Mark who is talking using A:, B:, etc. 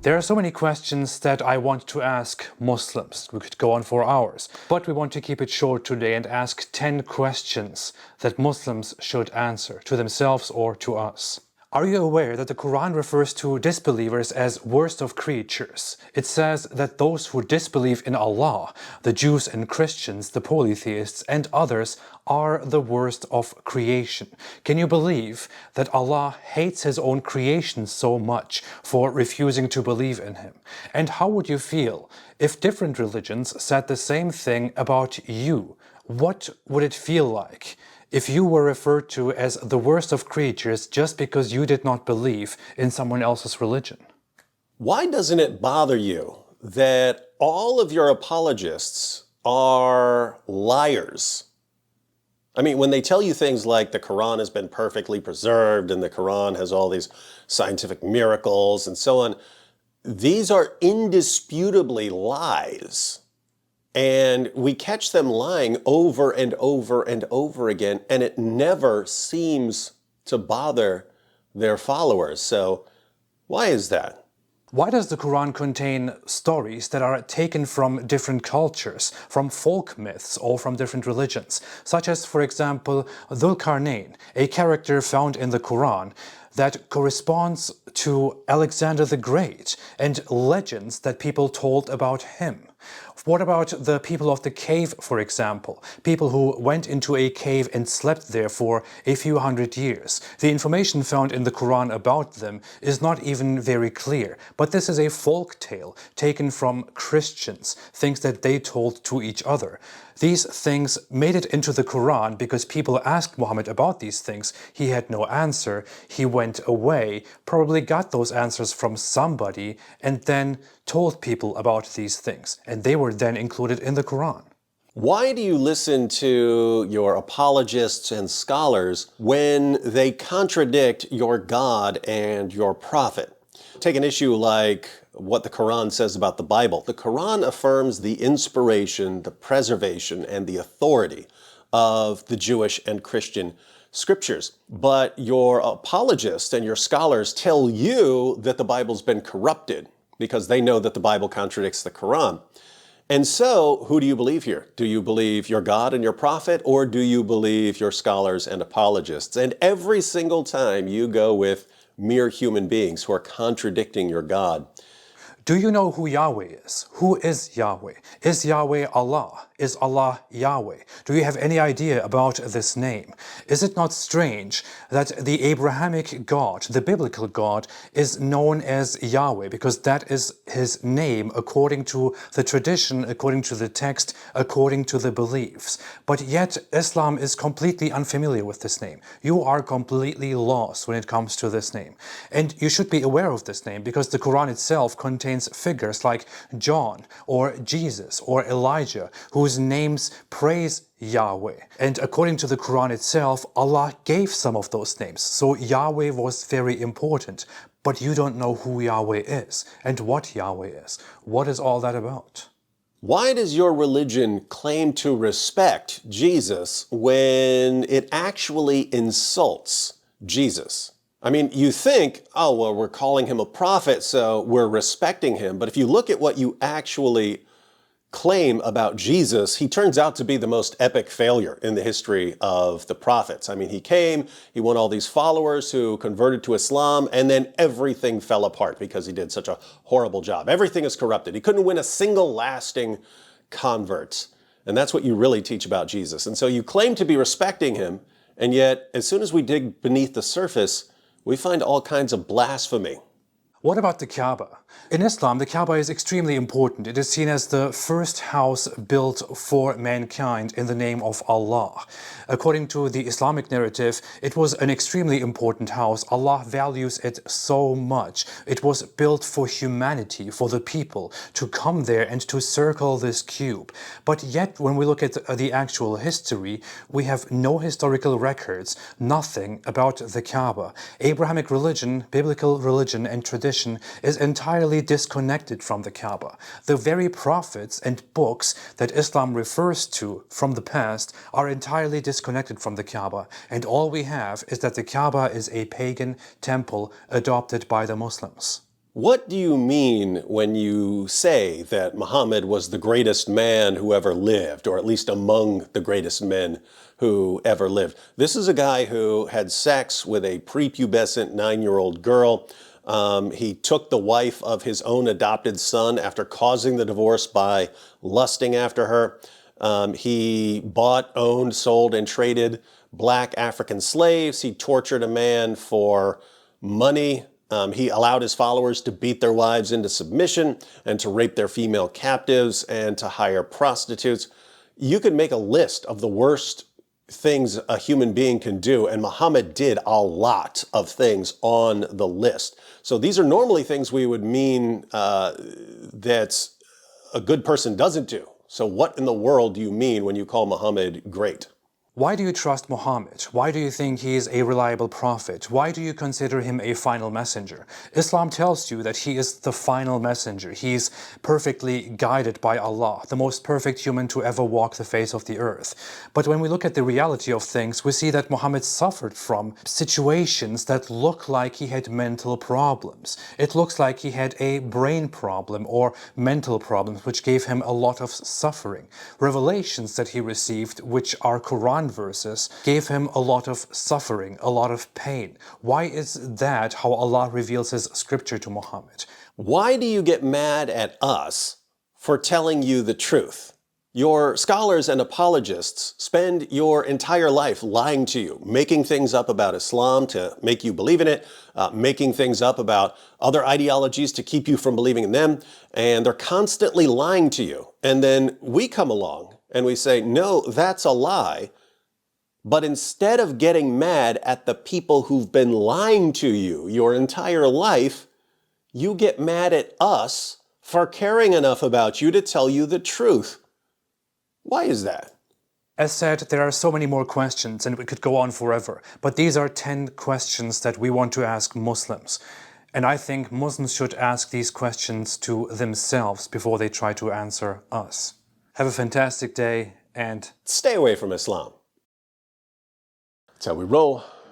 A: There are so many questions that I want to ask Muslims. We could go on for hours, but we want to keep it short today and ask 10 questions that Muslims should answer to themselves or to us. Are you aware that the Quran refers to disbelievers as worst of creatures? It says that those who disbelieve in Allah, the Jews and Christians, the polytheists and others, are the worst of creation. Can you believe that Allah hates His own creation so much for refusing to believe in Him? And how would you feel if different religions said the same thing about you? What would it feel like if you were referred to as the worst of creatures just because you did not believe in someone else's religion?
B: Why doesn't it bother you that all of your apologists are liars? I mean, when they tell you things like the Quran has been perfectly preserved and the Quran has all these scientific miracles and so on, these are indisputably lies. And we catch them lying over and over and over again, and it never seems to bother their followers. So why is that?
A: Why does the Quran contain stories that are taken from different cultures, from folk myths or from different religions? Such as, for example, Dhul Qarnayn, a character found in the Quran that corresponds to Alexander the Great and legends that people told about him. What about the people of the cave, for example? People who went into a cave and slept there for a few hundred years. The information found in the Quran about them is not even very clear, but this is a folk tale taken from Christians, things that they told to each other. These things made it into the Quran because people asked Muhammad about these things. He had no answer. He went away, probably got those answers from somebody, and then told people about these things. And they were then included in the Quran.
B: Why do you listen to your apologists and scholars when they contradict your God and your prophet? Take an issue like what the Quran says about the Bible. The Quran affirms the inspiration, the preservation, and the authority of the Jewish and Christian scriptures. But your apologists and your scholars tell you that the Bible's been corrupted because they know that the Bible contradicts the Quran. And so, who do you believe here? Do you believe your God and your prophet, or do you believe your scholars and apologists? And every single time you go with mere human beings who are contradicting your God.
A: Do you know who Yahweh is? Who is Yahweh? Is Yahweh Allah? Is Allah Yahweh? Do you have any idea about this name? Is it not strange that the Abrahamic God, the biblical God, is known as Yahweh because that is His name according to the tradition, according to the text, according to the beliefs. But yet Islam is completely unfamiliar with this name. You are completely lost when it comes to this name. And you should be aware of this name because the Quran itself contains figures like John or Jesus or Elijah whose names praise Yahweh. And according to the Quran itself, Allah gave some of those names. So Yahweh was very important. But you don't know who Yahweh is and what Yahweh is. What is all that about?
B: Why does your religion claim to respect Jesus when it actually insults Jesus? I mean, you think, oh, well, we're calling him a prophet, so we're respecting him. But if you look at what you actually claim about Jesus, he turns out to be the most epic failure in the history of the prophets. I mean, he came, he won all these followers who converted to Islam, and then everything fell apart because he did such a horrible job. Everything is corrupted. He couldn't win a single lasting convert. And that's what you really teach about Jesus. And so you claim to be respecting him, and yet as soon as we dig beneath the surface, we find all kinds of blasphemy.
A: What about the Kaaba? In Islam, the Kaaba is extremely important. It is seen as the first house built for mankind in the name of Allah. According to the Islamic narrative, it was an extremely important house. Allah values it so much. It was built for humanity, for the people, to come there and to circle this cube. But yet, when we look at the actual history, we have no historical records, nothing about the Kaaba. Abrahamic religion, biblical religion, and tradition is entirely disconnected from the Kaaba. The very prophets and books that Islam refers to from the past are entirely disconnected from the Kaaba, and all we have is that the Kaaba is a pagan temple adopted by the Muslims.
B: What do you mean when you say that Muhammad was the greatest man who ever lived, or at least among the greatest men who ever lived? This is a guy who had sex with a prepubescent 9-year-old girl. He took the wife of his own adopted son after causing the divorce by lusting after her. He bought, owned, sold, and traded black African slaves. He tortured a man for money. He allowed his followers to beat their wives into submission and to rape their female captives and to hire prostitutes. You could make a list of the worst things a human being can do, and Muhammad did a lot of things on the list. So these are normally things we would mean that a good person doesn't do. So what in the world do you mean when you call Muhammad great?
A: Why do you trust Muhammad? Why do you think he is a reliable prophet? Why do you consider him a final messenger? Islam tells you that he is the final messenger. He is perfectly guided by Allah, the most perfect human to ever walk the face of the earth. But when we look at the reality of things, we see that Muhammad suffered from situations that look like he had mental problems. It looks like he had a brain problem or mental problems, which gave him a lot of suffering. Revelations that he received, which are Quran verses, gave him a lot of suffering, a lot of pain. Why is that how Allah reveals his scripture to Muhammad?
B: Why do you get mad at us for telling you the truth? Your scholars and apologists spend your entire life lying to you, making things up about Islam to make you believe in it, making things up about other ideologies to keep you from believing in them, and they're constantly lying to you. And then we come along and we say, no, that's a lie. But instead of getting mad at the people who've been lying to you your entire life, you get mad at us for caring enough about you to tell you the truth. Why is that?
A: As said, there are so many more questions and we could go on forever, but these are 10 questions that we want to ask Muslims. And I think Muslims should ask these questions to themselves before they try to answer us. Have a fantastic day and
B: stay away from Islam. That's how we roll.